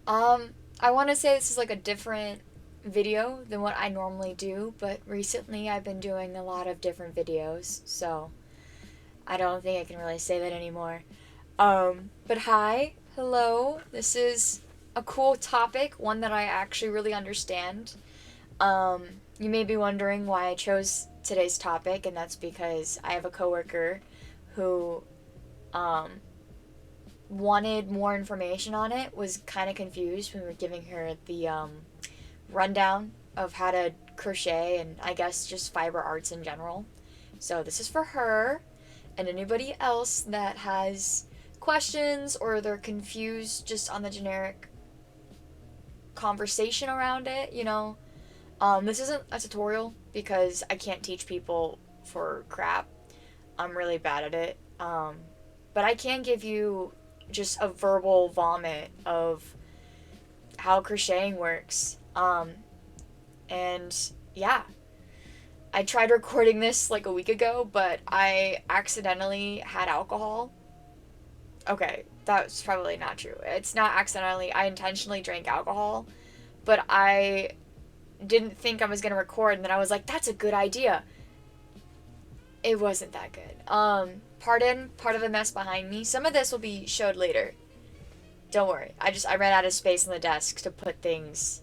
I want to say this is like a different video than what I normally do, but recently I've been doing a lot of different videos, so I don't think I can really say that anymore. But hi, hello. This is a cool topic, one that I actually really understand. You may be wondering why I chose today's topic, and that's because I have a coworker who um, wanted more information on it, was kind of confused when we were giving her the rundown of how to crochet and I guess just fiber arts in general. So this is for her and anybody else that has questions or they're confused just on the generic conversation around it. This isn't a tutorial because I can't teach people for crap. I'm really bad at it. But I can give you just a verbal vomit of how crocheting works. And yeah, I tried recording this like a week ago, but I accidentally had alcohol. Okay, that's probably not true. It's not accidentally. I intentionally drank alcohol, but I didn't think I was going to record, and then I was like, that's a good idea. It wasn't that good. Pardon part of the mess behind me. Some of this will be showed later. Don't worry. I ran out of space on the desk to put things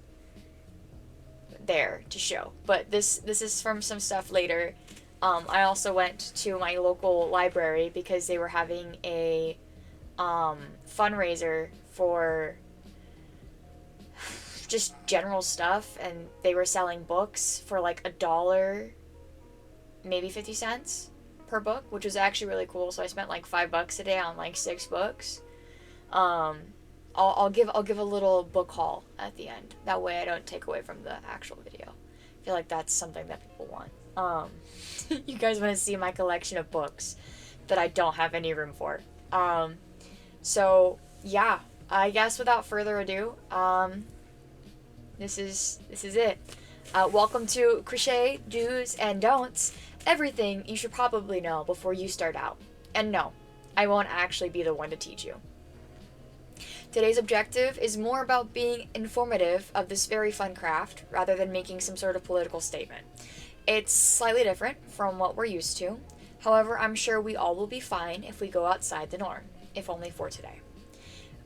there to show. But this is from some stuff later. I also went to my local library because they were having a fundraiser for just general stuff, and they were selling books for like $1, maybe 50 cents per book, which was actually really cool. So I spent like $5 a day on like 6 books. I'll give a little book haul at the end. That way I don't take away from the actual video. I feel like that's something that people want. You guys want to see my collection of books that I don't have any room for. So yeah, I guess without further ado, this is it. Welcome to Crochet Do's and Don'ts. Everything you should probably know before you start out. And no, I won't actually be the one to teach you. Today's objective is more about being informative of this very fun craft rather than making some sort of political statement. It's slightly different from what we're used to. However, I'm sure we all will be fine if we go outside the norm, if only for today.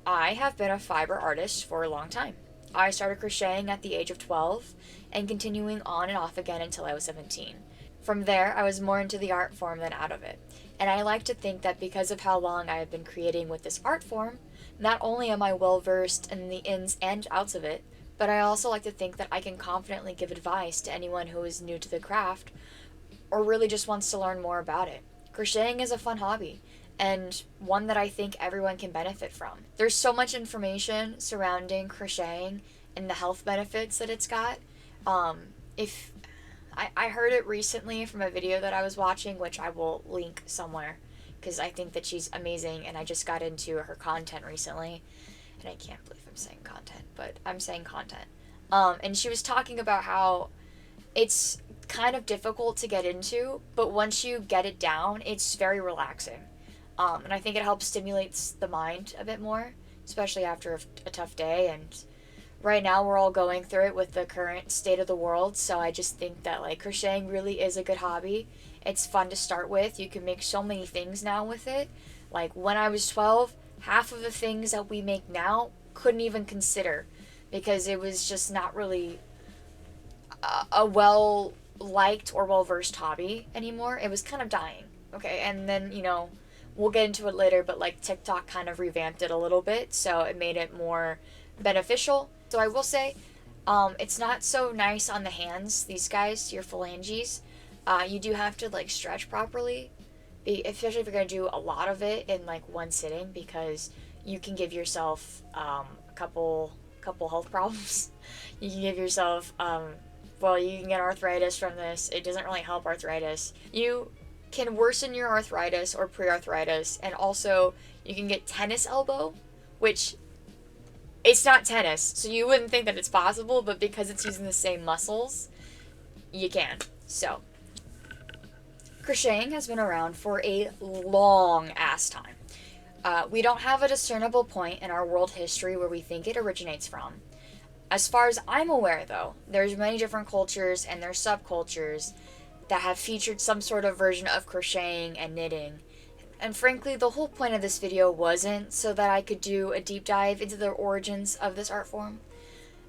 I have been a fiber artist for a long time. I started crocheting at the age of 12 and continuing on and off again until I was 17. From there, I was more into the art form than out of it. And I like to think that because of how long I have been creating with this art form, not only am I well versed in the ins and outs of it, but I also like to think that I can confidently give advice to anyone who is new to the craft or really just wants to learn more about it. Crocheting is a fun hobby and one that I think everyone can benefit from. There's so much information surrounding crocheting and the health benefits that it's got. If I heard it recently from a video that I was watching, which I will link somewhere because I think that she's amazing and I just got into her content recently. And I can't believe I'm saying content, but I'm saying content. And she was talking about how it's kind of difficult to get into, but once you get it down, it's very relaxing. And I think it helps stimulates the mind a bit more, especially after a tough day. And right now we're all going through it with the current state of the world, so I just think that like crocheting really is a good hobby. It's fun to start with. You can make so many things now with it. Like when I was 12, half of the things that we make now couldn't even consider because it was just not really a well liked or well versed hobby anymore. It was kind of dying. Okay, and then we'll get into it later, but like TikTok kind of revamped it a little bit, so it made it more beneficial. So I will say, it's not so nice on the hands, these guys, your phalanges. You do have to like stretch properly, especially if you're gonna do a lot of it in like one sitting, because you can give yourself a couple health problems. You can give yourself you can get arthritis from this. It doesn't really help arthritis. You can worsen your arthritis or pre-arthritis, and also you can get tennis elbow, which it's not tennis, so you wouldn't think that it's possible, but because it's using the same muscles, you can. So, crocheting has been around for a long ass time. We don't have a discernible point in our world history where we think it originates from. As far as I'm aware, though, there's many different cultures and their subcultures that have featured some sort of version of crocheting and knitting. And frankly, the whole point of this video wasn't so that I could do a deep dive into the origins of this art form.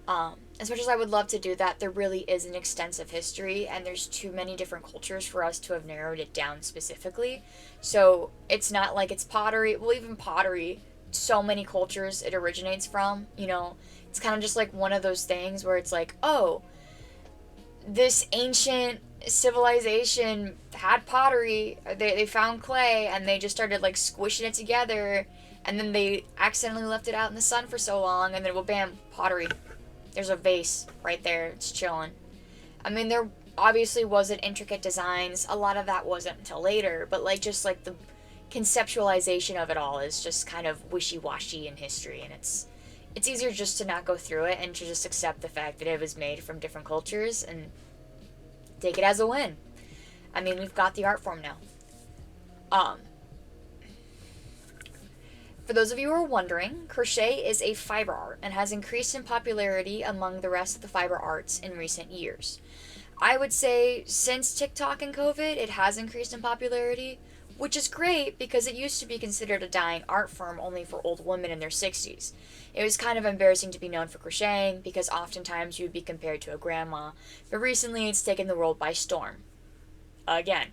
As much as I would love to do that, there really is an extensive history, and there's too many different cultures for us to have narrowed it down specifically. So it's not like it's pottery. Well, even pottery, so many cultures it originates from, you know. It's kind of just like one of those things where it's like, oh, this ancient civilization had pottery. They found clay, and they just started like squishing it together, and then they accidentally left it out in the sun for so long, and then, well, bam, pottery. There's a vase right there. It's chilling. I mean, there obviously wasn't intricate designs. A lot of that wasn't until later, but like just like the conceptualization of it all is just kind of wishy-washy in history, and it's easier just to not go through it and to just accept the fact that it was made from different cultures and take it as a win. I mean, we've got the art form now. For those of you who are wondering, crochet is a fiber art and has increased in popularity among the rest of the fiber arts in recent years. I would say since TikTok and COVID, it has increased in popularity, which is great because it used to be considered a dying art form only for old women in their 60s. It was kind of embarrassing to be known for crocheting because oftentimes you would be compared to a grandma, but recently it's taken the world by storm. Again.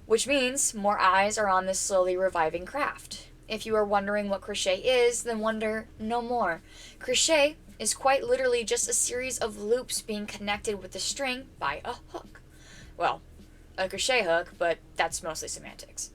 Which means more eyes are on this slowly reviving craft. If you are wondering what crochet is, then wonder no more. Crochet is quite literally just a series of loops being connected with the string by a hook. Well, a crochet hook, but that's mostly semantics.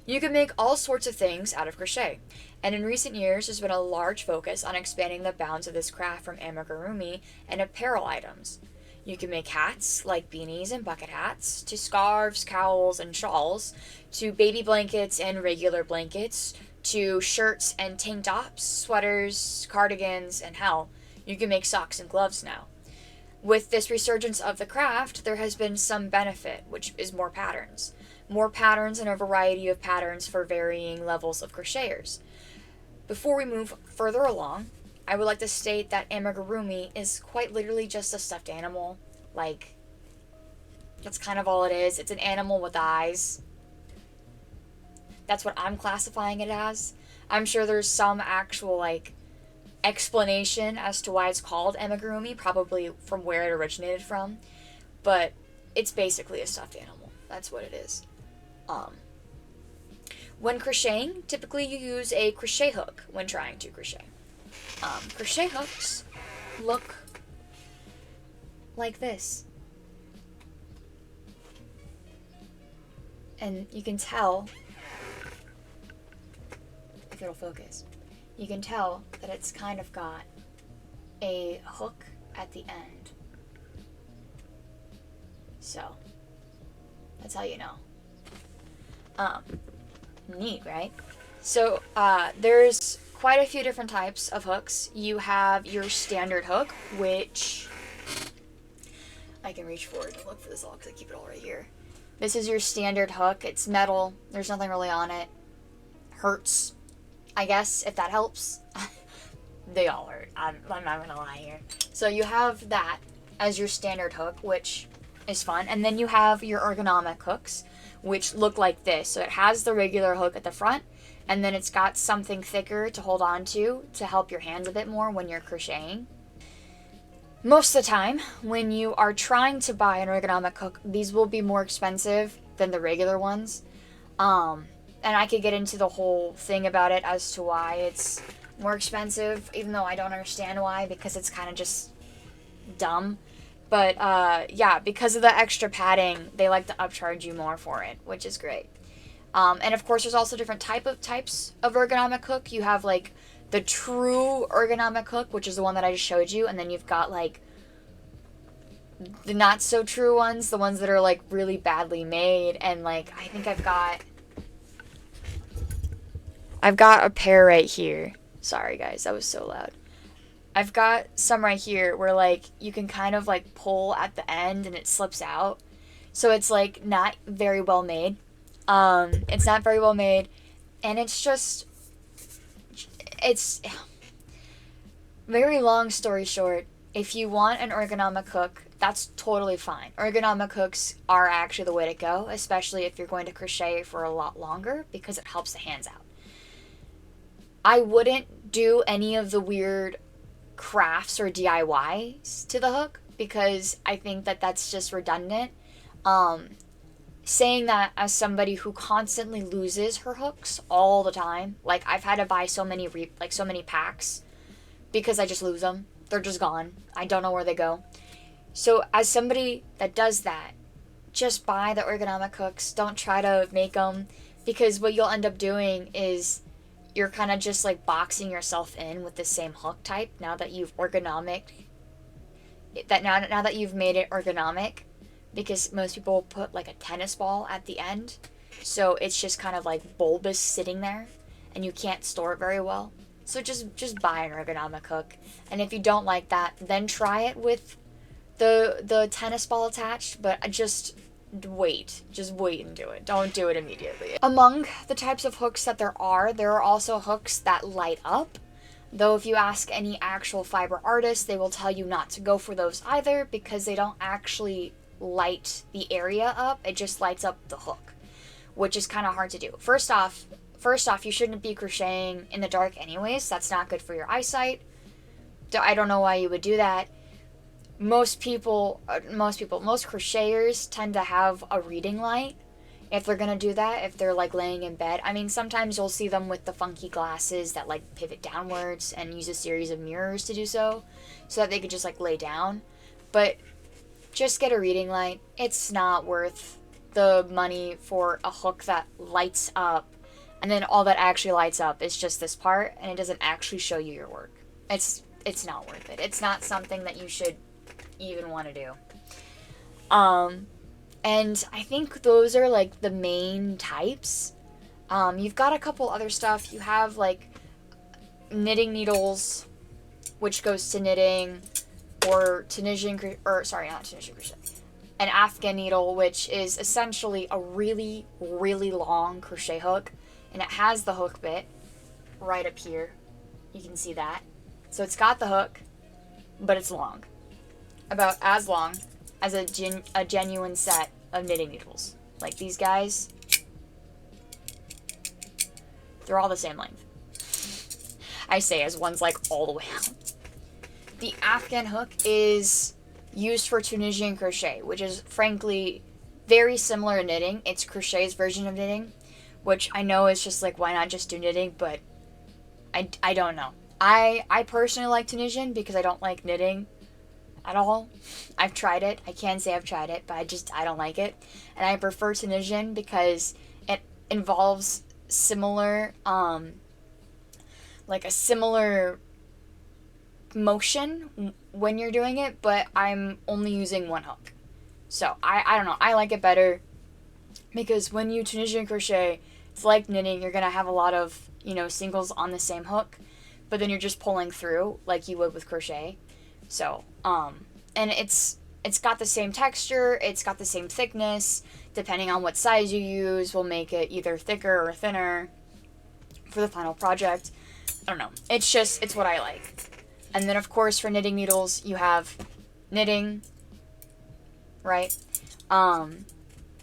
You can make all sorts of things out of crochet, and in recent years there's been a large focus on expanding the bounds of this craft from amigurumi and apparel items. You can make hats, like beanies and bucket hats, to scarves, cowls, and shawls, to baby blankets and regular blankets, to shirts and tank tops, sweaters, cardigans, and hell, you can make socks and gloves now. With this resurgence of the craft, there has been some benefit, which is more patterns. More patterns and a variety of patterns for varying levels of crocheters. Before we move further along, I would like to state that amigurumi is quite literally just a stuffed animal. Like, that's kind of all it is. It's an animal with eyes. That's what I'm classifying it as. I'm sure there's some actual, like, explanation as to why it's called amigurumi, probably from where it originated from. But it's basically a stuffed animal. That's what it is. When crocheting, typically you use a crochet hook when trying to crochet. Crochet hooks look like this. And you can tell, if it'll focus, you can tell that it's kind of got a hook at the end. So, that's how you know. Neat, right? So, there's quite a few different types of hooks. You have your standard hook, which I can reach forward and look for this all because I keep it all right here. This is your standard hook. It's metal. There's nothing really on it. Hurts, I guess, if that helps. They all hurt. I'm not gonna lie here. So you have that as your standard hook, which is fun. And then you have your ergonomic hooks, which look like this. So it has the regular hook at the front, and then it's got something thicker to hold on to help your hands a bit more when you're crocheting. Most of the time, when you are trying to buy an ergonomic hook, these will be more expensive than the regular ones. And I could get into the whole thing about it as to why it's more expensive, even though I don't understand why, because it's kind of just dumb. But yeah, because of the extra padding, they like to upcharge you more for it, which is great. And of course, there's also different types of ergonomic hook. You have like the true ergonomic hook, which is the one that I just showed you, and then you've got like the not so true ones, the ones that are like really badly made. And like I think I've got a pair right here. Sorry guys, that was so loud. I've got some right here where like you can kind of like pull at the end and it slips out. So it's like not very well made. It's not very well made, And it's very long story short. If you want an ergonomic hook, that's totally fine. Ergonomic hooks are actually the way to go, especially if you're going to crochet for a lot longer, because it helps the hands out. I wouldn't do any of the weird crafts or DIYs to the hook, because I think that that's just redundant. Saying that as somebody who constantly loses her hooks all the time, like I've had to buy so many packs because I just lose them. They're just gone. I don't know where they go. So as somebody that does that, just buy the ergonomic hooks. Don't try to make them, because what you'll end up doing is you're kind of just like boxing yourself in with the same hook type now that you've now that you've made it ergonomic, because most people put like a tennis ball at the end, so it's just kind of like bulbous sitting there and you can't store it very well. So just buy an ergonomic hook, and if you don't like that, then try it with the tennis ball attached, but just wait and do it. Don't do it immediately. Among the types of hooks that there are also hooks that light up. Though if you ask any actual fiber artist, they will tell you not to go for those either, because they don't actually light the area up. It just lights up the hook, which is kind of hard to do. First off, you shouldn't be crocheting in the dark anyways. That's not good for your eyesight. I don't know why you would do that. Most crocheters tend to have a reading light if they're gonna do that, if they're like laying in bed. I mean, sometimes you'll see them with the funky glasses that like pivot downwards and use a series of mirrors to do so that they could just like lay down. But just get a reading light. It's not worth the money for a hook that lights up, and then all that actually lights up is just this part, and it doesn't actually show you your work. It's not worth it. It's not something that you should even want to do. And I think those are like the main types. You've got a couple other stuff. You have like knitting needles, which goes to knitting, or an Afghan needle, which is essentially a really, really long crochet hook, and it has the hook bit right up here. You can see that. So it's got the hook, but it's long. About as long as a genuine set of knitting needles. Like these guys, they're all the same length. I say as one's like all the way out. The Afghan hook is used for Tunisian crochet, which is frankly very similar to knitting. It's crochet's version of knitting, which I know is just like, why not just do knitting? But I don't know. I personally like Tunisian because I don't like knitting at all. I've tried it. I can say I've tried it, but I don't like it. And I prefer Tunisian because it involves similar, like a similar motion when you're doing it, but I'm only using one hook. So I don't know. I like it better because when you Tunisian crochet, it's like knitting. You're going to have a lot of, singles on the same hook, but then you're just pulling through like you would with crochet. So, and it's got the same texture, it's got the same thickness, depending on what size you use will make it either thicker or thinner for the final project. I don't know. It's what I like. And then of course for knitting needles, you have knitting, right?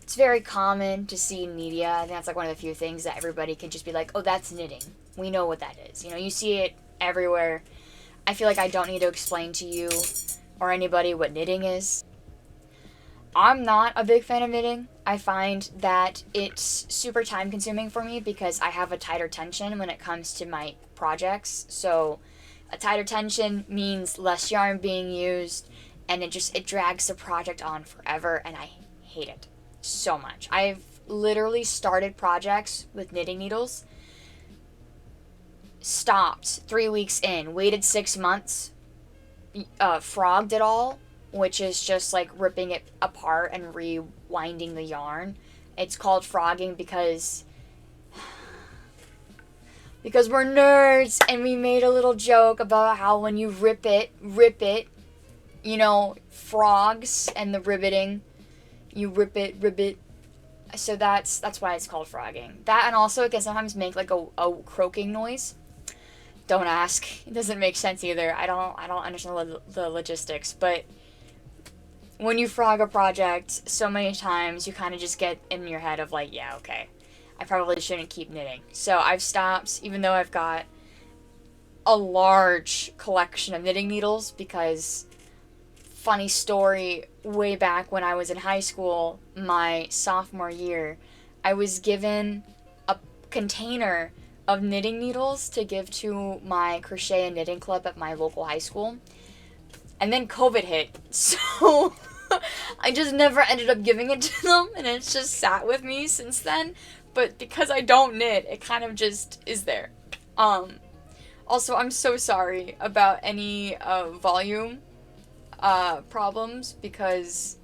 It's very common to see in media. I think that's like one of the few things that everybody can just be like, oh, that's knitting. We know what that is. You see it everywhere. I feel like I don't need to explain to you or anybody what knitting is. I'm not a big fan of knitting. I find that it's super time consuming for me because I have a tighter tension when it comes to my projects. So a tighter tension means less yarn being used, and it drags the project on forever, and I hate it so much. I've literally started projects with knitting needles, stopped 3 weeks in, waited 6 months, frogged it all, which is just like ripping it apart and rewinding the yarn. It's called frogging because we're nerds, and we made a little joke about how when you rip it, frogs and the riveting, you rip it, So that's why it's called frogging. That, and also it can sometimes make like a croaking noise. Don't ask. It doesn't make sense either. I don't understand the logistics, but when you frog a project so many times, you kind of just get in your head of like, yeah, okay, I probably shouldn't keep knitting. So I've stopped, even though I've got a large collection of knitting needles, because, funny story, way back when I was in high school, my sophomore year, I was given a container of knitting needles to give to my crochet and knitting club at my local high school. And then COVID hit, so I just never ended up giving it to them, and it's just sat with me since then. But because I don't knit, it kind of just is there. Also, I'm so sorry about any volume problems, because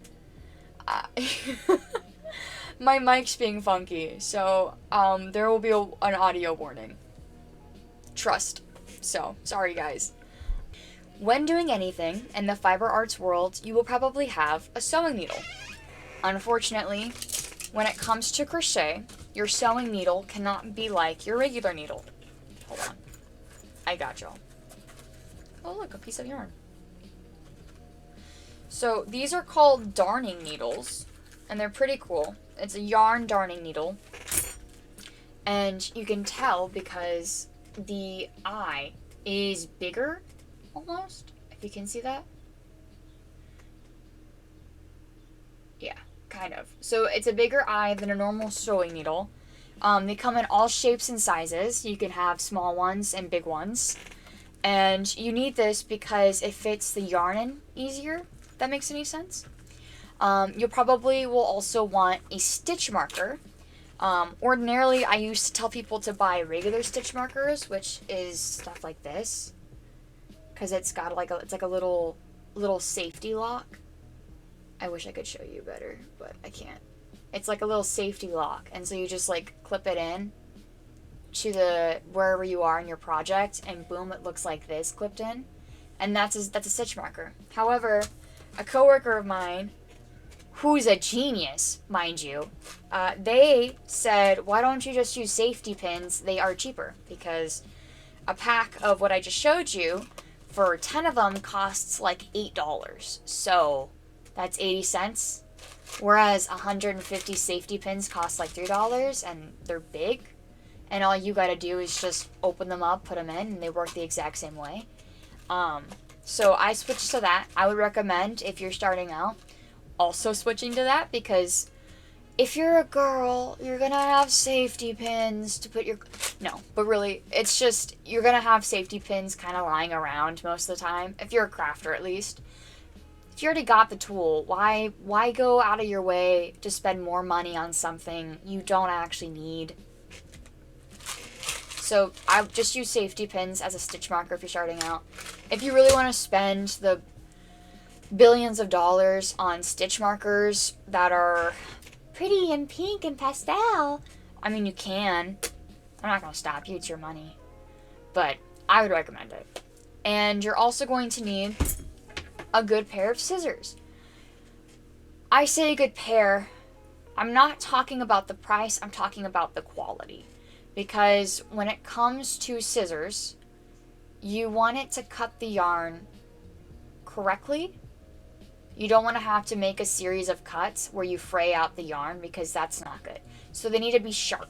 my mic's being funky, so there will be an audio warning. Trust. So, sorry guys. When doing anything in the fiber arts world, you will probably have a sewing needle. Unfortunately, when it comes to crochet, your sewing needle cannot be like your regular needle. Hold on. I got y'all. Oh look, a piece of yarn. So these are called darning needles, and they're pretty cool. It's a yarn darning needle, and you can tell because the eye is bigger, almost, if you can see that. Yeah, kind of. So it's a bigger eye than a normal sewing needle. They come in all shapes and sizes. You can have small ones and big ones. And you need this because it fits the yarn in easier, if that makes any sense. You probably will also want a stitch marker. Ordinarily, I used to tell people to buy regular stitch markers, which is stuff like this, because it's got like a little safety lock. I wish I could show you better, but I can't. It's like a little safety lock, and so you just like clip it in to the wherever you are in your project, and boom, it looks like this clipped in, and that's a stitch marker. However, a coworker of mine, who's a genius, mind you, they said, why don't you just use safety pins? They are cheaper, because a pack of what I just showed you, for 10 of them, costs like $8. So that's 80 cents. Whereas 150 safety pins cost like $3, and they're big. And all you gotta do is just open them up, put them in, and they work the exact same way. So I switched to that. I would recommend, if you're starting out, also switching to that, because if you're a girl, you're gonna have safety pins to put your... No, but really, it's just, you're gonna have safety pins kind of lying around most of the time, if you're a crafter at least. If you already got the tool, why go out of your way to spend more money on something you don't actually need? So I just use safety pins as a stitch marker if you're starting out. If you really want to spend the billions of dollars on stitch markers that are pretty and pink and pastel, I mean, you can. I'm not going to stop you, it's your money. But I would recommend it. And you're also going to need a good pair of scissors. I say a good pair. I'm not talking about the price, I'm talking about the quality. Because when it comes to scissors, you want it to cut the yarn correctly. You don't want to have to make a series of cuts where you fray out the yarn, because that's not good. So they need to be sharp.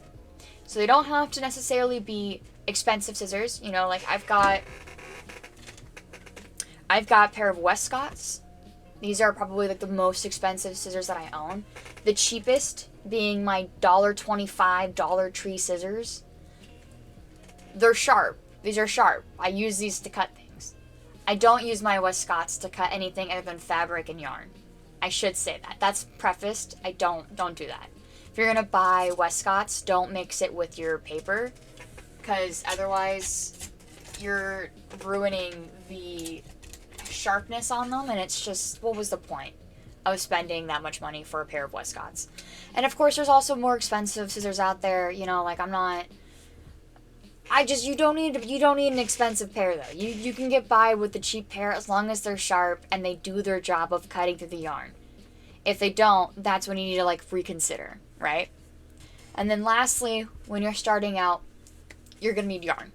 So they don't have to necessarily be expensive scissors. You know, like I've got a pair of Westcotts. These are probably like the most expensive scissors that I own. The cheapest being my $1.25 Dollar Tree scissors. They're sharp. These are sharp. I use these to cut things. I don't use my Westcotts to cut anything other than fabric and yarn. I should say that. That's prefaced. I don't do that. If you're gonna buy Westcotts, don't mix it with your paper, because otherwise you're ruining the sharpness on them, and it's just, what was the point of spending that much money for a pair of Westcotts? And of course, there's also more expensive scissors out there. You know, like you don't need an expensive pair though. You can get by with the cheap pair as long as they're sharp and they do their job of cutting through the yarn. If they don't, that's when you need to like reconsider, right? And then lastly, when you're starting out, you're going to need yarn.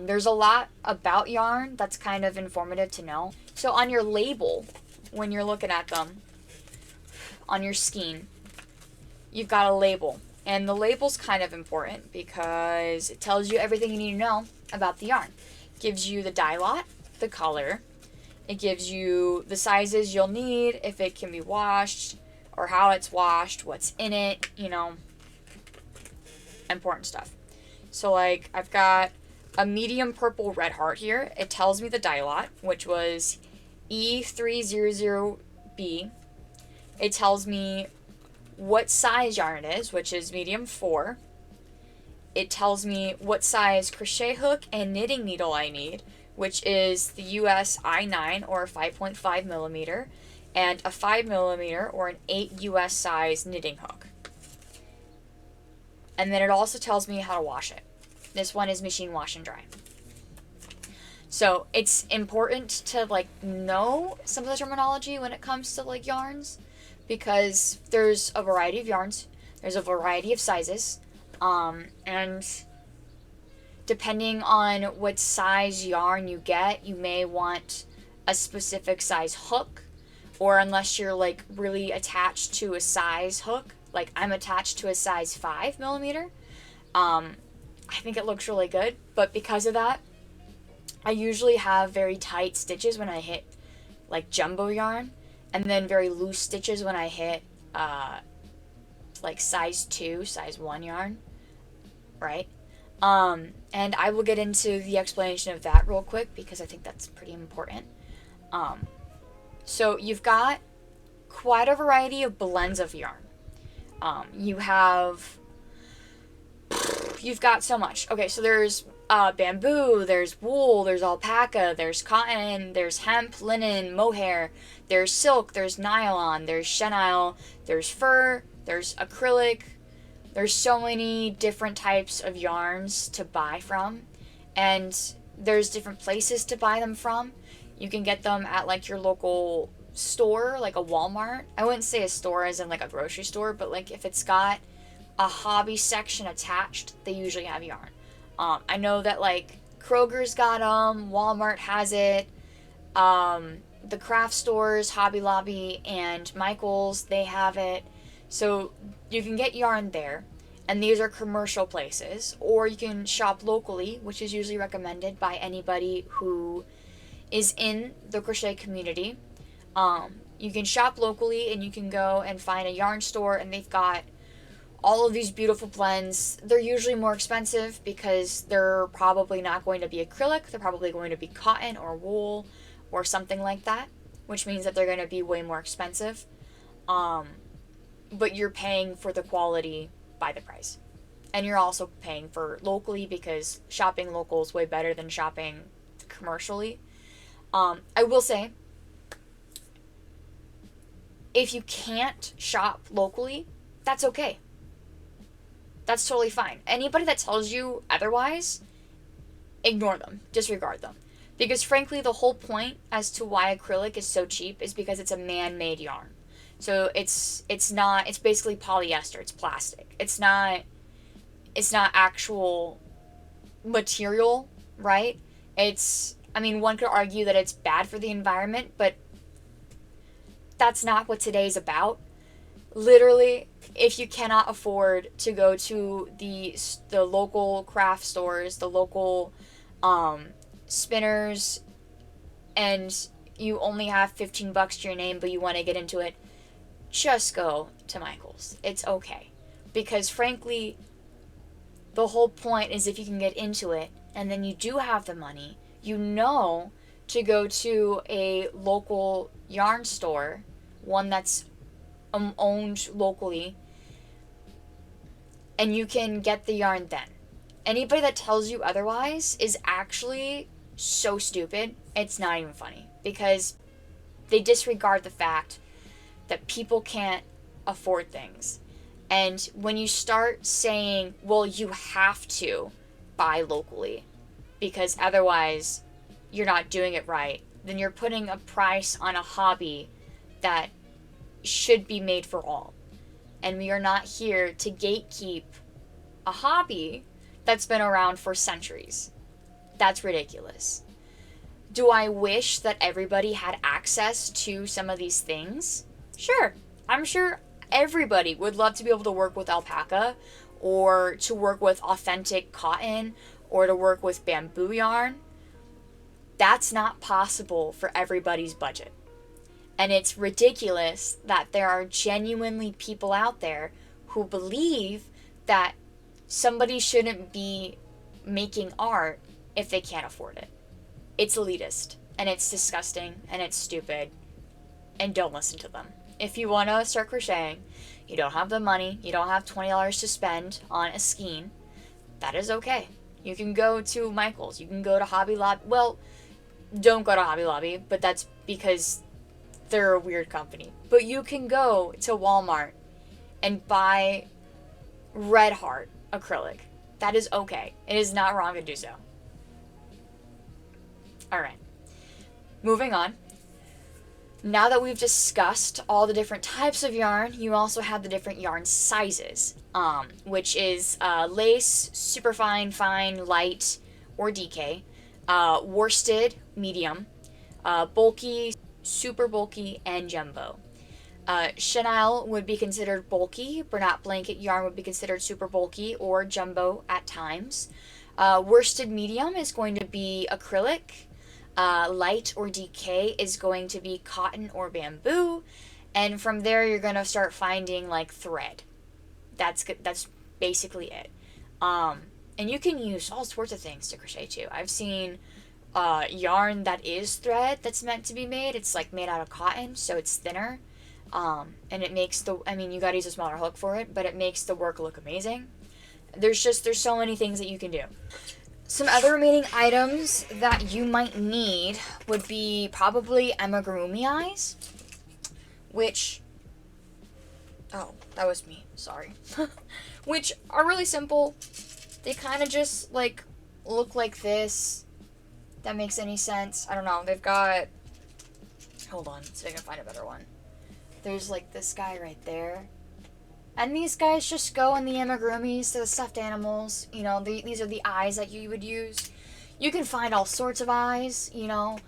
There's a lot about yarn that's kind of informative to know. So on your label, when you're looking at them, on your skein, you've got a label. And the label's kind of important because it tells you everything you need to know about the yarn. It gives you the dye lot, the color. It gives you the sizes you'll need, if it can be washed, or how it's washed, what's in it, you know, important stuff. So like I've got a medium purple red heart here. It tells me the dye lot, which was E300B. It tells me what size yarn it is, which is medium 4. It tells me what size crochet hook and knitting needle I need, which is the US I9 or 5.5 millimeter, and a 5 millimeter or an 8 US size knitting hook. And then it also tells me how to wash it. This one is machine wash and dry. So it's important to like know some of the terminology when it comes to like yarns, because there's a variety of yarns, there's a variety of sizes, and depending on what size yarn you get, you may want a specific size hook, or unless you're like really attached to a size hook, like I'm attached to a size 5 millimeter, I think it looks really good, but because of that, I usually have very tight stitches when I hit like jumbo yarn, and then very loose stitches when I hit like size 2, size 1 yarn, right? And I will get into the explanation of that real quick because I think that's pretty important. So you've got quite a variety of blends of yarn. You've got so much. Okay, so there's bamboo, there's wool, there's alpaca, there's cotton, there's hemp, linen, mohair, there's silk, there's nylon, there's chenille, there's fur, there's acrylic. There's so many different types of yarns to buy from, and there's different places to buy them from. You can get them at like your local store, like a Walmart. I wouldn't say a store as in like a grocery store, but like if it's got a hobby section attached, they usually have yarn. I know that like Kroger's got them, Walmart has it, the craft stores, Hobby Lobby and Michael's, they have it. So you can get yarn there, and these are commercial places, or you can shop locally, which is usually recommended by anybody who is in the crochet community. You can shop locally and you can go and find a yarn store, and they've got all of these beautiful blends. They're usually more expensive because they're probably not going to be acrylic. They're probably going to be cotton or wool or something like that, which means that they're going to be way more expensive. But you're paying for the quality by the price. And you're also paying for locally because shopping local is way better than shopping commercially. I will say, if you can't shop locally, that's okay. That's totally fine. Anybody that tells you otherwise, ignore them, disregard them. Because frankly, the whole point as to why acrylic is so cheap is because it's a man-made yarn. So it's basically polyester, it's plastic. It's not actual material, right? One could argue that it's bad for the environment, but that's not what today's about. Literally, if you cannot afford to go to the local craft stores, the local spinners, and you only have $15 to your name, but you want to get into it, just go to Michael's. It's okay. Because frankly, the whole point is if you can get into it, and then you do have the money, to go to a local yarn store, one that's owned locally, and you can get the yarn then. Anybody that tells you otherwise is actually so stupid, it's not even funny, because they disregard the fact that people can't afford things. And when you start saying, well, you have to buy locally because otherwise you're not doing it right, then you're putting a price on a hobby that should be made for all. And we are not here to gatekeep a hobby that's been around for centuries. That's ridiculous. Do I wish that everybody had access to some of these things? Sure. I'm sure everybody would love to be able to work with alpaca, or to work with authentic cotton, or to work with bamboo yarn. That's not possible for everybody's budget. And it's ridiculous that there are genuinely people out there who believe that somebody shouldn't be making art if they can't afford it. It's elitist, and it's disgusting, and it's stupid, and don't listen to them. If you want to start crocheting, you don't have the money, you don't have $20 to spend on a skein, that is okay. You can go to Michael's, you can go to Hobby Lobby. Well, don't go to Hobby Lobby, but that's because they're a weird company. But you can go to Walmart and buy Red Heart acrylic. That is okay. It is not wrong to do so. Alright, moving on. Now that we've discussed all the different types of yarn, you also have the different yarn sizes, which is lace, superfine, fine, light, or DK, worsted, medium, bulky, super bulky, and jumbo. Chenille would be considered bulky. Bernat blanket yarn would be considered super bulky or jumbo at times. Worsted medium is going to be acrylic. Light or DK is going to be cotton or bamboo, and from there you're going to start finding like thread. That's basically it. And you can use all sorts of things to crochet too. I've seen yarn that is thread that's meant to be made. It's like made out of cotton, so it's thinner, and it makes you gotta use a smaller hook for it, but it makes the work look amazing. There's so many things that you can do. Some other remaining items that you might need would be probably amigurumi eyes, which, oh, that was me, sorry, which are really simple. They kind of just, like, look like this. If that makes any sense. I don't know. They've got, hold on, so I can find a better one. There's, like, this guy right there. And these guys just go in the amigurumis to the stuffed animals. You know, these are the eyes that you would use. You can find all sorts of eyes, you know.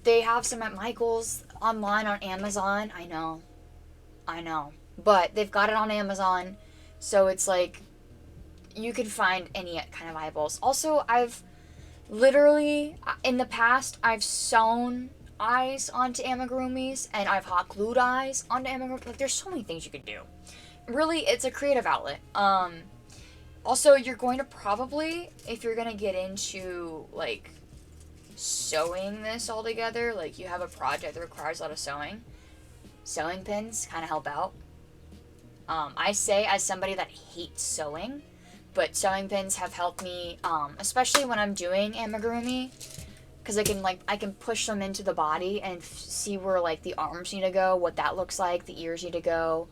They have some at Michael's, online on Amazon. I know. But they've got it on Amazon. So it's like, you can find any kind of eyeballs. Also, I've literally, in the past, I've sewn eyes onto amigurumis. And I've hot glued eyes onto amigurumis. Like, there's so many things you could do. Really, it's a creative outlet. Also, you're going to probably, if you're going to get into, like, sewing this all together, like, you have a project that requires a lot of sewing pins kind of help out. I say, as somebody that hates sewing, but sewing pins have helped me, especially when I'm doing amigurumi, because I can push them into the body and see where, like, the arms need to go, what that looks like, the ears need to go.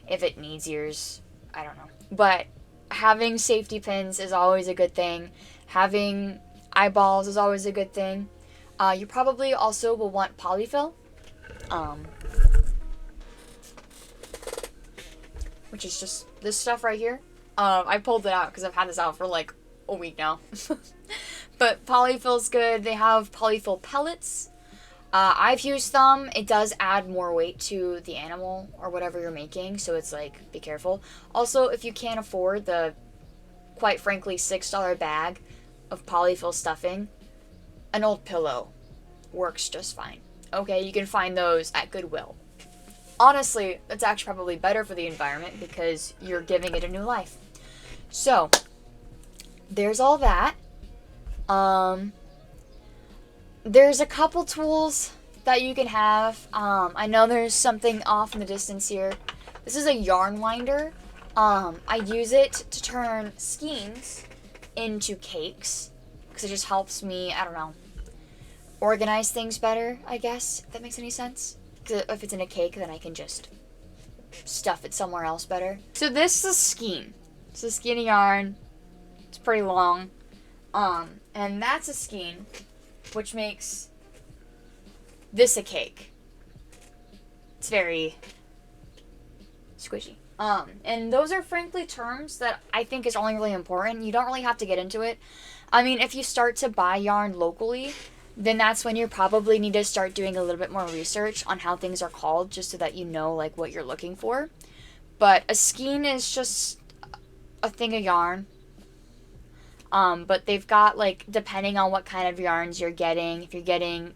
If it needs ears, I don't know. But having safety pins is always a good thing. Having eyeballs is always a good thing. You probably also will want polyfill, which is just this stuff right here. I pulled it out because I've had this out for like a week now. But polyfill's good. They have polyfill pellets. I've used them. It does add more weight to the animal or whatever you're making, so it's like, be careful. Also, if you can't afford the, quite frankly, $6 bag of polyfill stuffing, an old pillow works just fine. Okay, you can find those at Goodwill. Honestly, it's actually probably better for the environment because you're giving it a new life. So, there's all that. There's a couple tools that you can have. I know there's something off in the distance here. This is a yarn winder. I use it to turn skeins into cakes because it just helps me, I don't know, organize things better, I guess, if that makes any sense. 'Cause if it's in a cake, then I can just stuff it somewhere else better. So this is a skein. It's a skein of yarn. It's pretty long. And that's a skein, which makes this a cake. It's very squishy. And those are frankly terms that I think is only really important. You don't really have to get into it. I mean, if you start to buy yarn locally, then that's when you probably need to start doing a little bit more research on how things are called, just so that you know like what you're looking for. But a skein is just a thing of yarn. But they've got, like, depending on what kind of yarns you're getting, if you're getting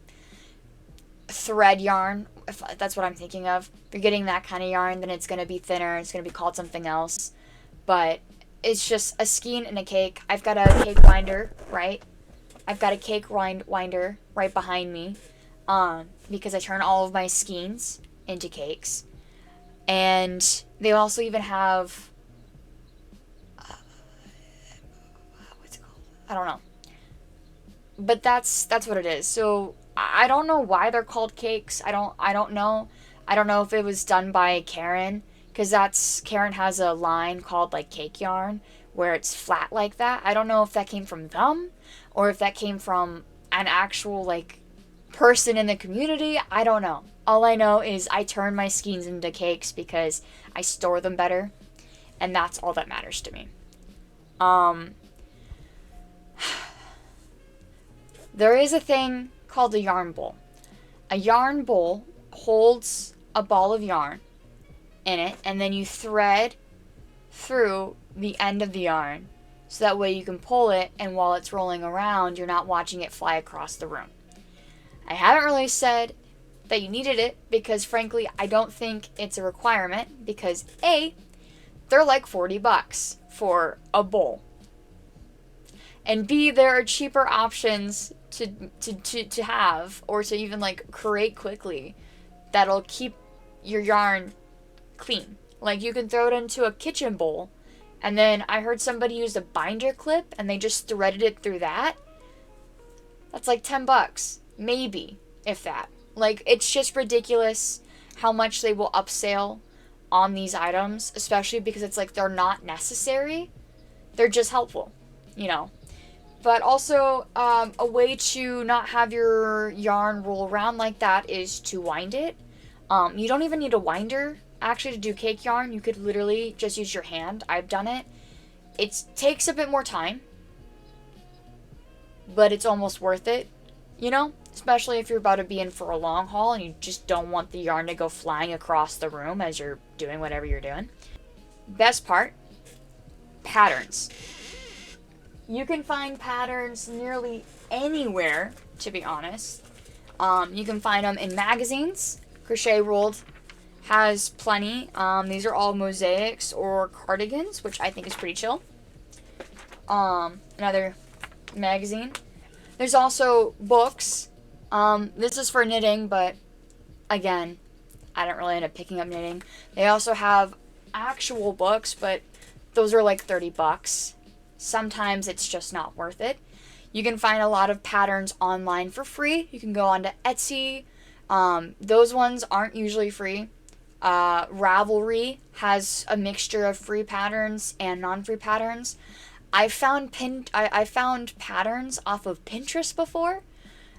thread yarn, if that's what I'm thinking of, if you're getting that kind of yarn, then it's going to be thinner, it's going to be called something else. But it's just a skein and a cake. I've got a cake winder, right? I've got a cake winder right behind me, because I turn all of my skeins into cakes. And they also even have, what's it called? I don't know. But that's what it is. So I don't know why they're called cakes. I don't know. I don't know if it was done by Karen, because Karen has a line called like Cake Yarn where it's flat like that. I don't know if that came from them or if that came from an actual like person in the community. I don't know. All I know is I turn my skeins into cakes because I store them better, and that's all that matters to me. There is a thing called a yarn bowl. A yarn bowl holds a ball of yarn in it, and then you thread through the end of the yarn, so that way you can pull it, and while it's rolling around, you're not watching it fly across the room. I haven't really said that you needed it, because frankly, I don't think it's a requirement, because A, they're like $40 for a bowl. And B, there are cheaper options to have, or to even like create quickly, that'll keep your yarn clean. Like, you can throw it into a kitchen bowl, and then I heard somebody used a binder clip and they just threaded it through that. That's like $10, maybe, if that. Like, it's just ridiculous how much they will upsell on these items, especially because it's like they're not necessary. They're just helpful, you know. But also, a way to not have your yarn roll around like that is to wind it. You don't even need a winder, actually, to do cake yarn. You could literally just use your hand. I've done it. It takes a bit more time, but it's almost worth it, you know? Especially if you're about to be in for a long haul and you just don't want the yarn to go flying across the room as you're doing whatever you're doing. Best part, patterns. You can find patterns nearly anywhere, to be honest. You can find them in magazines. Crochet World has plenty. These are all mosaics or cardigans, which I think is pretty chill. Another magazine. There's also books. This is for knitting, but again, I don't really end up picking up knitting. They also have actual books, but those are like $30. Sometimes it's just not worth it. You can find a lot of patterns online for free. You can go onto Etsy. Those ones aren't usually free. Ravelry has a mixture of free patterns and non-free patterns. I found patterns off of Pinterest before.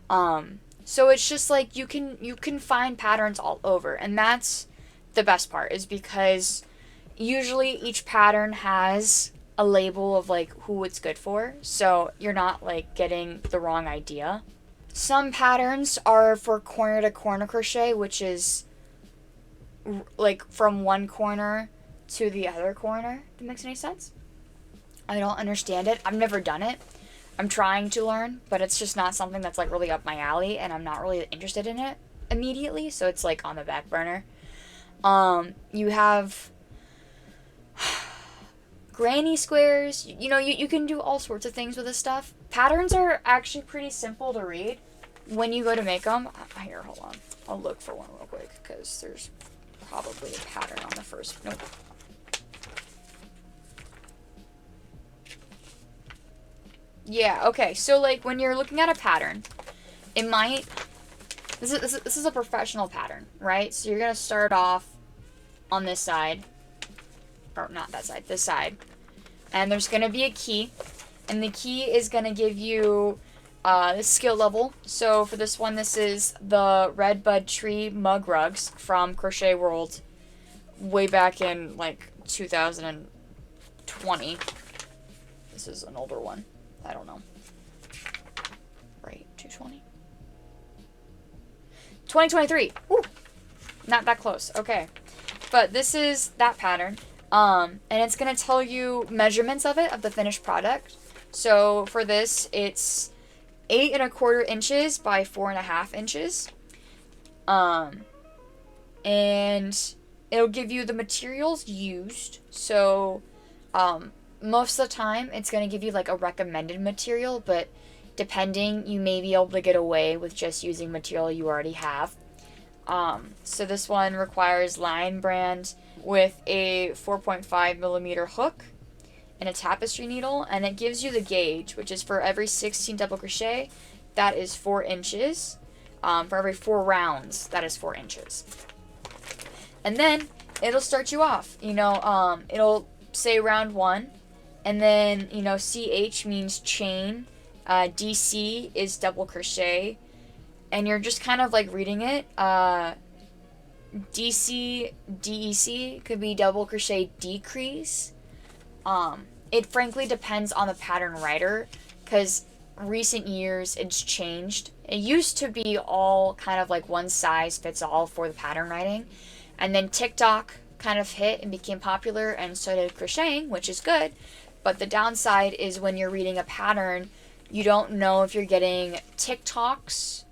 So it's just like you can find patterns all over, and that's the best part, is because usually each pattern has a label of like who it's good for, so you're not like getting the wrong idea. Some patterns are for corner to corner crochet, which is like from one corner to the other corner. That makes any sense? I don't understand it. I've never done it. I'm trying to learn, but it's just not something that's like really up my alley, and I'm not really interested in it immediately, so it's like on the back burner. You have granny squares. You know, you can do all sorts of things with this stuff. Patterns are actually pretty simple to read when you go to make them. Here, hold on. I'll look for one real quick, because there's probably a pattern on the first. Nope. Yeah, okay. So, like, when you're looking at a pattern, it might... This is a professional pattern, right? So you're going to start off on this side. Or not that side, this side. And there's going to be a key. And the key is going to give you the skill level. So for this one, this is the Red Bud Tree Mug Rugs from Crochet World way back in, like, 2020. This is an older one. I don't know. Right, 220? 2023. Ooh, not that close. Okay. But this is that pattern. And it's going to tell you measurements of it, of the finished product. So for this, it's 8¼ inches by 4½ inches. And it'll give you the materials used. So, most of the time, it's going to give you like a recommended material, but depending, you may be able to get away with just using material you already have. So this one requires Lion Brand with a 4.5mm hook and a tapestry needle, and it gives you the gauge, which is for every 16 double crochet, that is 4 inches. For every 4 rounds, that is 4 inches. And then it'll start you off, it'll say round 1, and then, CH means chain, DC is double crochet, and you're just kind of like reading it. DC, DEC could be double crochet decrease. It frankly depends on the pattern writer, because recent years it's changed. It used to be all kind of like one size fits all for the pattern writing, and then TikTok kind of hit and became popular, and so did crocheting, which is good. But the downside is when you're reading a pattern, you don't know if you're getting TikTok's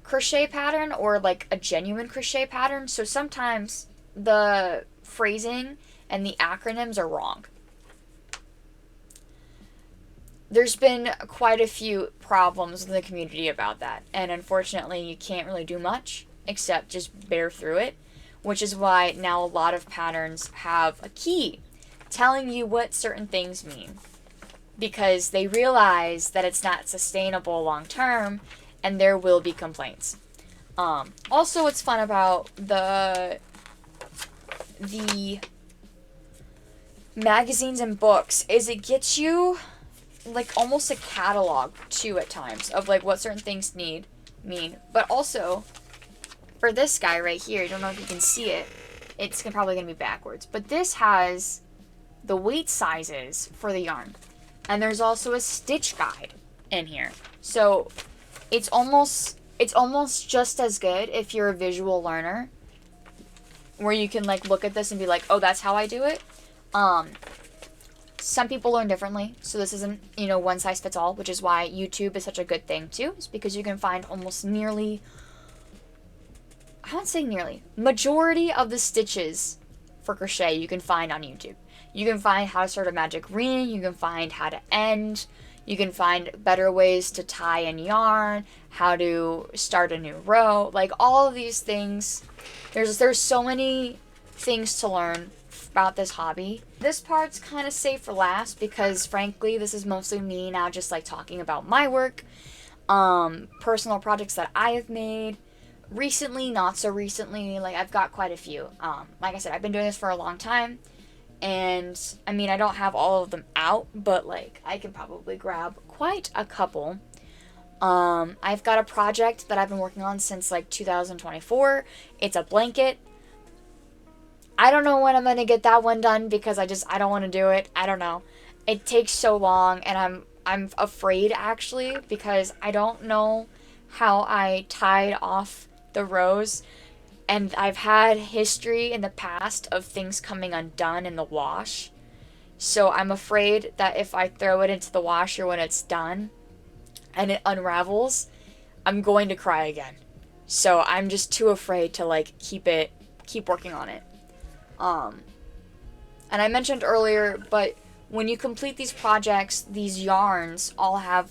crochet pattern or like a genuine crochet pattern. So sometimes the phrasing and the acronyms are wrong. There's been quite a few problems in the community about that, and unfortunately you can't really do much except just bear through it, which is why now a lot of patterns have a key telling you what certain things mean, because they realize that it's not sustainable long term and there will be complaints. Also, what's fun about the magazines and books is it gets you like almost a catalog too at times of like what certain things mean. But also for this guy right here, I don't know if you can see it, it's probably gonna be backwards, but this has the weight sizes for the yarn, and there's also a stitch guide in here. So it's almost just as good if you're a visual learner, where you can like look at this and be like, oh, that's how I do it. Some people learn differently, so this isn't, one size fits all, which is why YouTube is such a good thing too, is because you can find almost nearly, I won't say nearly, majority of the stitches for crochet you can find on YouTube. You can find how to start a magic ring, you can find how to end, you can find better ways to tie and yarn, how to start a new row, like all of these things. There's so many things to learn about this hobby. This part's kind of safe for last because frankly this is mostly me now just like talking about my work, personal projects that I have made recently, not so recently. Like I've got quite a few. Like I said, I've been doing this for a long time, and I mean I don't have all of them out, but like I can probably grab quite a couple. I've got a project that I've been working on since like 2024. It's a blanket. I don't know when I'm going to get that one done because I don't want to do it. I don't know. It takes so long, and I'm afraid actually because I don't know how I tied off the rows, and I've had history in the past of things coming undone in the wash. So I'm afraid that if I throw it into the washer when it's done and it unravels, I'm going to cry again. So I'm just too afraid to like keep working on it. And I mentioned earlier, but when you complete these projects, these yarns all have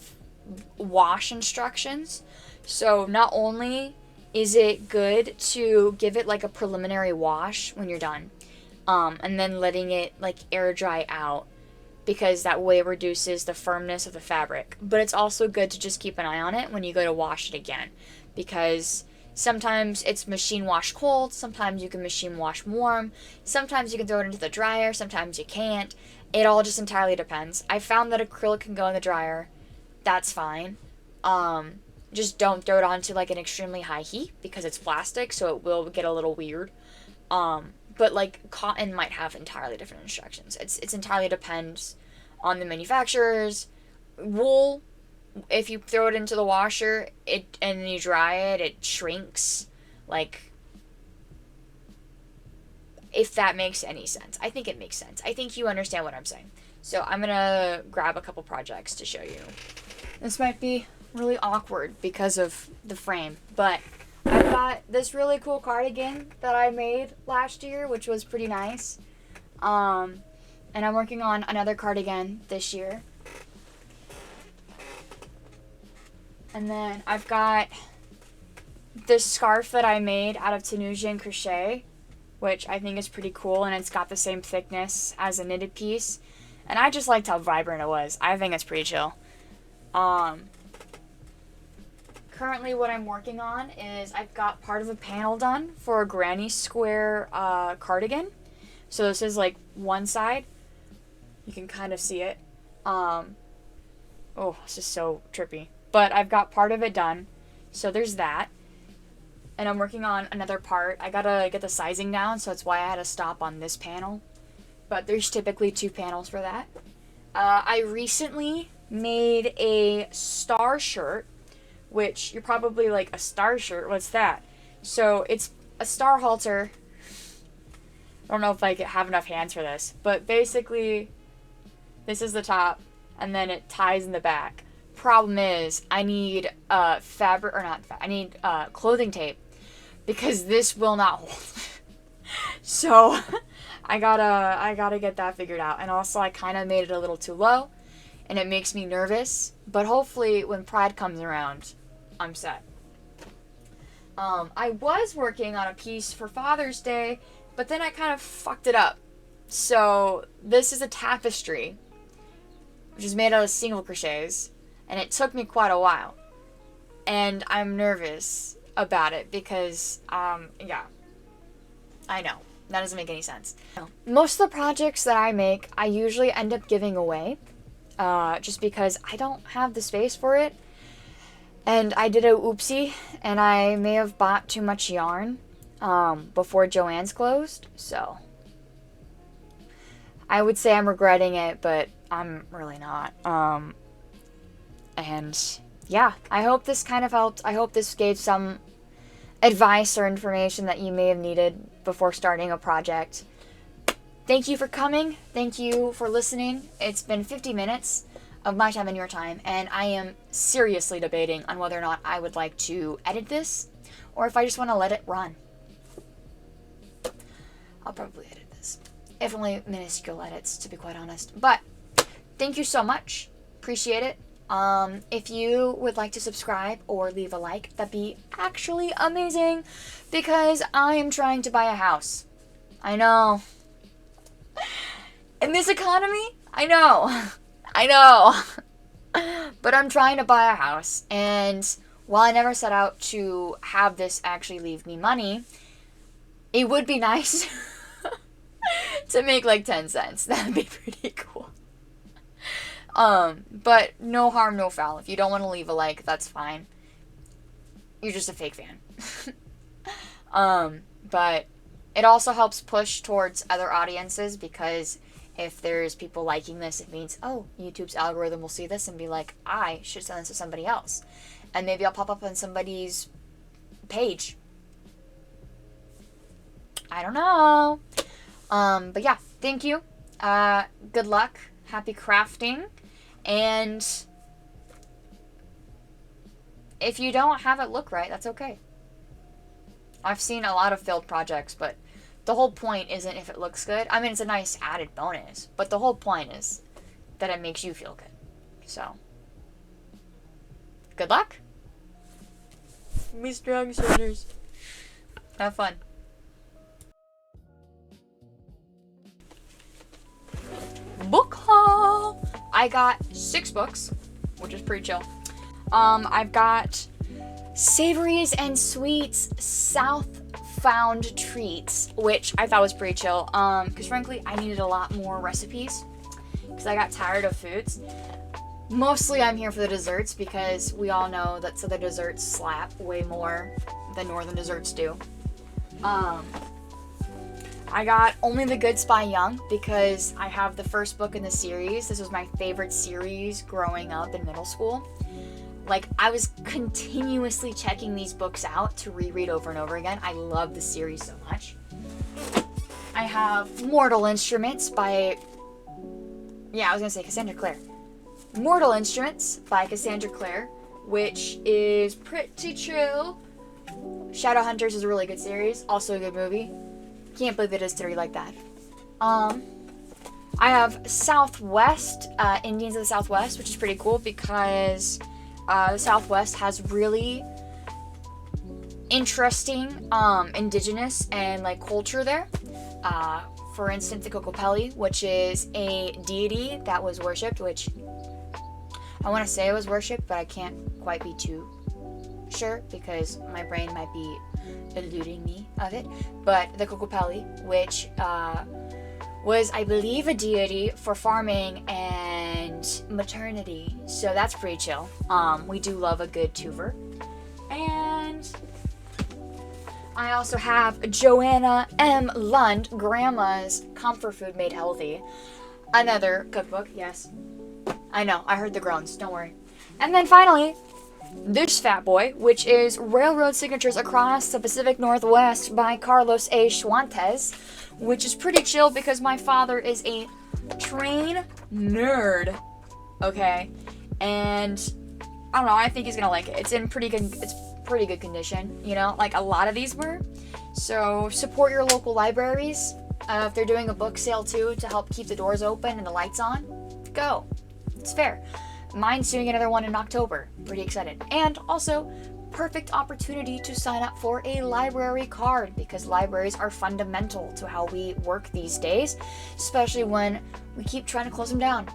wash instructions. So not only is it good to give it like a preliminary wash when you're done, and then letting it like air dry out, because that way it reduces the firmness of the fabric. But it's also good to just keep an eye on it when you go to wash it again, because sometimes it's machine wash cold, sometimes you can machine wash warm, sometimes you can throw it into the dryer, sometimes you can't. It all just entirely depends. I found that acrylic can go in the dryer. That's fine. Just don't throw it onto like an extremely high heat because it's plastic, so it will get a little weird. but like cotton might have entirely different instructions. It's entirely depends on the manufacturers. Wool, if you throw it into the washer, and you dry it, it shrinks. Like, if that makes any sense. I think it makes sense. I think you understand what I'm saying. So I'm gonna grab a couple projects to show you. This might be really awkward because of the frame, but I've got this really cool cardigan that I made last year, which was pretty nice. And I'm working on another cardigan this year. And then I've got this scarf that I made out of Tunisian crochet, which I think is pretty cool, and it's got the same thickness as a knitted piece. And I just liked how vibrant it was. I think it's pretty chill. Currently what I'm working on is I've got part of a panel done for a granny square cardigan. So this is like one side. You can kind of see it. Oh, this is so trippy. But I've got part of it done. So there's that. And I'm working on another part. I gotta get the sizing down, so that's why I had to stop on this panel. But there's typically 2 panels for that. I recently made a star shirt, which you're probably like, a star shirt? What's that? So it's a star halter. I don't know if I have enough hands for this, but basically this is the top, and then it ties in the back. Problem is, I need clothing tape, because this will not hold. So I gotta get that figured out. And also I kind of made it a little too low, and it makes me nervous, but hopefully when Pride comes around, I'm set. I was working on a piece for Father's Day, but then I kind of fucked it up. So this is a tapestry, which is made out of single crochets, and it took me quite a while. And I'm nervous about it because, yeah, I know. That doesn't make any sense. Most of the projects that I make, I usually end up giving away, just because I don't have the space for it. And I did a oopsie, and I may have bought too much yarn before Joann's closed, so I would say I'm regretting it, but I'm really not. And yeah, I hope this kind of helped. I hope this gave some advice or information that you may have needed before starting a project. Thank you for coming. Thank you for listening. It's been 50 minutes of my time and your time, and I am seriously debating on whether or not I would like to edit this or if I just want to let it run. I'll probably edit this. If only minuscule edits, to be quite honest. But thank you so much. Appreciate it. If you would like to subscribe or leave a like, that'd be actually amazing, because I am trying to buy a house. I know. In this economy, I know. I know. But I'm trying to buy a house, and while I never set out to have this actually leave me money, it would be nice to make like 10 cents. That'd be pretty cool. But no harm, no foul. If you don't want to leave a like, that's fine. You're just a fake fan. But it also helps push towards other audiences, because if there's people liking this, it means, oh, YouTube's algorithm will see this and be like, I should send this to somebody else. And maybe I'll pop up on somebody's page. I don't know. But yeah, thank you. Good luck. Happy crafting. And if you don't have it look right, that's okay. I've seen a lot of failed projects, but the whole point isn't if it looks good. I mean, it's a nice added bonus, but the whole point is that it makes you feel good. So, good luck. Be strong, soldiers. Have fun. Book haul! I got 6 books, which is pretty chill. I've got Savories and Sweets Southbound Treats, which I thought was pretty chill, because frankly, I needed a lot more recipes, because I got tired of foods. Mostly I'm here for the desserts, because we all know that southern desserts slap way more than northern desserts do. I I got Only the Good Spy Young because I have the first book in the series. This was my favorite series growing up in middle school. Like, I was continuously checking these books out to reread over and over again. I love the series so much. I have Mortal Instruments by... Yeah, I was going to say Cassandra Clare. Mortal Instruments by Cassandra Clare, which is pretty chill. Shadowhunters is a really good series. Also a good movie. Can't believe it is to read like that. I have Southwest, Indians of the Southwest, which is pretty cool because the Southwest has really interesting indigenous and like culture there. For instance, the Kokopelli, which is a deity that was worshipped, which I want to say it was worshipped, but I can't quite be too sure because my brain might be eluding me of it. But the Kokopelli, which was, I believe, a deity for farming and maternity. So that's pretty chill. We do love a good tuber. And I also have Joanna M. Lund, Grandma's Comfort Food Made Healthy. Another cookbook, yes. I know, I heard the groans, don't worry. And then finally, this fat boy, which is Railroad Signatures Across the Pacific Northwest by Carlos A. Schwantes, which is pretty chill because my father is a train nerd, okay? And I don't know, I think he's gonna like it. It's in pretty good condition, you know, like a lot of these were. So support your local libraries. If they're doing a book sale too to help keep the doors open and the lights on, go. It's fair. Mine's doing another one in October. Pretty excited. And also, perfect opportunity to sign up for a library card because libraries are fundamental to how we work these days, especially when we keep trying to close them down.